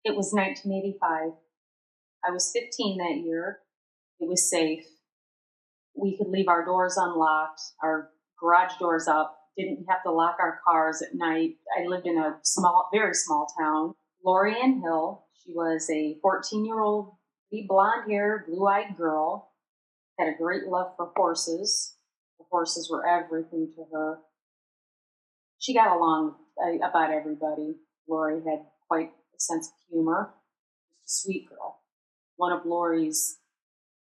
It was 1985. I was 15 that year. It was safe. We could leave our doors unlocked, our garage doors up, didn't have to lock our cars at night. I lived in a very small town. Lori Ann Hill, she was a 14-year-old, blonde haired, blue eyed girl, had a great love for horses. The horses were everything to her. She got along with about everybody. Lori had quite a sense of humor. Just a sweet girl. One of Lori's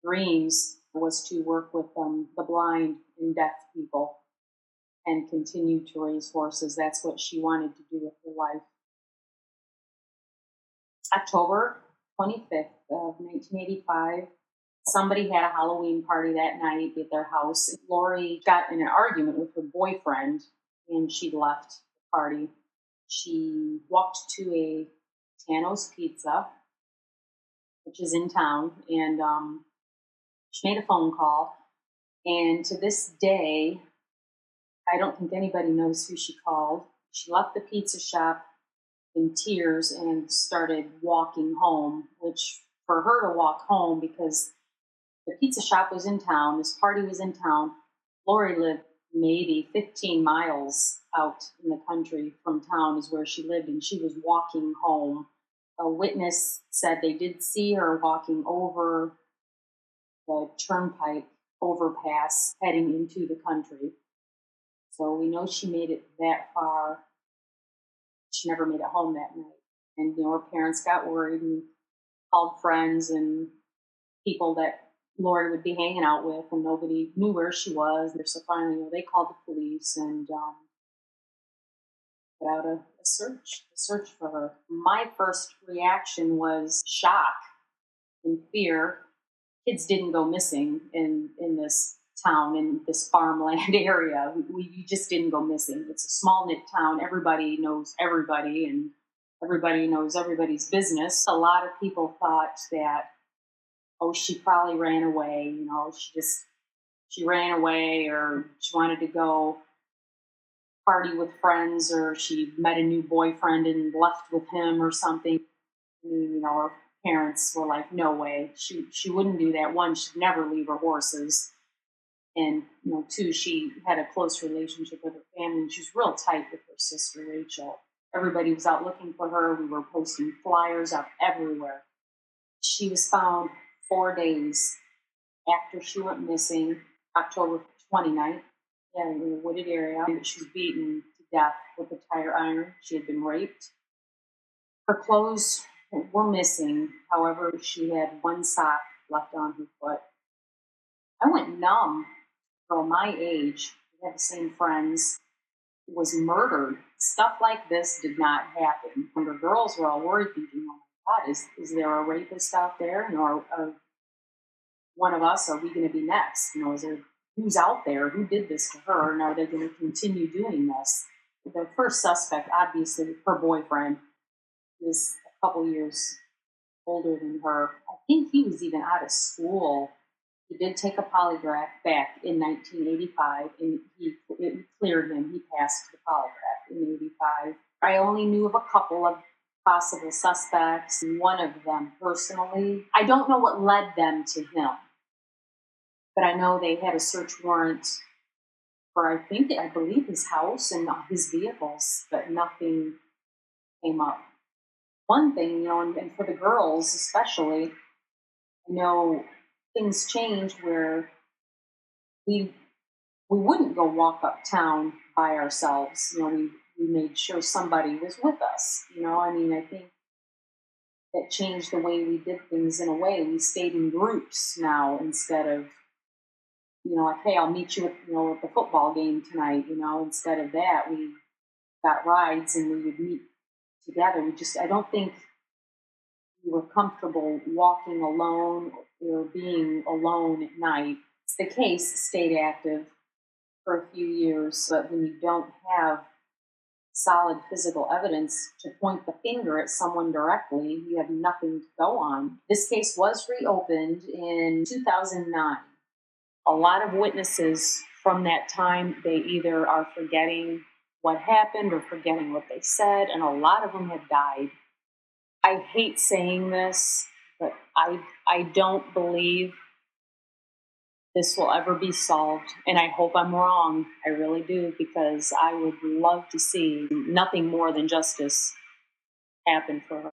dreams was to work with the blind and deaf people and continue to raise horses. That's what she wanted to do with her life. October 25th of 1985, somebody had a Halloween party that night at their house. Lori got in an argument with her boyfriend and she left the party. She walked to a Tano's Pizza, which is in town, and she made a phone call. And to this day, I don't think anybody knows who she called. She left the pizza shop in tears and started walking home, which for her to walk home, because the pizza shop was in town, this party was in town. Lori lived maybe 15 miles out in the country from town is where she lived, and she was walking home. A witness said they did see her walking over the turnpike overpass heading into the country. So we know she made it that far. She never made it home that night. And, her parents got worried and called friends and people that Lori would be hanging out with, and nobody knew where she was. So finally, they called the police and put out a search for her. My first reaction was shock and fear. Kids didn't go missing in this town, in this farmland area. We just didn't go missing. It's a small knit town. Everybody knows everybody, and everybody knows everybody's business. A lot of people thought that, oh, she probably ran away. She ran away, or she wanted to go party with friends, or she met a new boyfriend and left with him or something. Her parents were like, no way. She wouldn't do that. One, she'd never leave her horses. And, two, she had a close relationship with her family. And she was real tight with her sister, Rachel. Everybody was out looking for her. We were posting flyers up everywhere. She was found 4 days after she went missing, October 29th, in a wooded area. She was beaten to death with a tire iron. She had been raped. Her clothes were missing. However, she had one sock left on her foot. I went numb. Girl my age, we had the same friends, was murdered. Stuff like this did not happen. And the girls were all worried, thinking, oh my God, is there a rapist out there? One of us, are we going to be next? Who's out there? Who did this to her? And are they going to continue doing this? The first suspect, obviously, her boyfriend, was a couple years older than her. I think he was even out of school. He did take a polygraph back in 1985, and it cleared him. He passed the polygraph in 85. I only knew of a couple of possible suspects, one of them personally. I don't know what led them to him, but I know they had a search warrant for, I believe his house and his vehicles, but nothing came up. One thing, and for the girls especially, things changed where we wouldn't go walk uptown by ourselves. We made sure somebody was with us. I think that changed the way we did things in a way. We stayed in groups now instead of, like, hey, I'll meet you at the football game tonight. Instead of that, we got rides and we would meet together. I don't think we were comfortable walking alone or being alone at night. The case stayed active for a few years, but when you don't have solid physical evidence to point the finger at someone directly, you have nothing to go on. This case was reopened in 2009. A lot of witnesses from that time, they either are forgetting what happened or forgetting what they said, and a lot of them have died. I hate saying this, but I don't believe this will ever be solved. And I hope I'm wrong. I really do, because I would love to see nothing more than justice happen for her.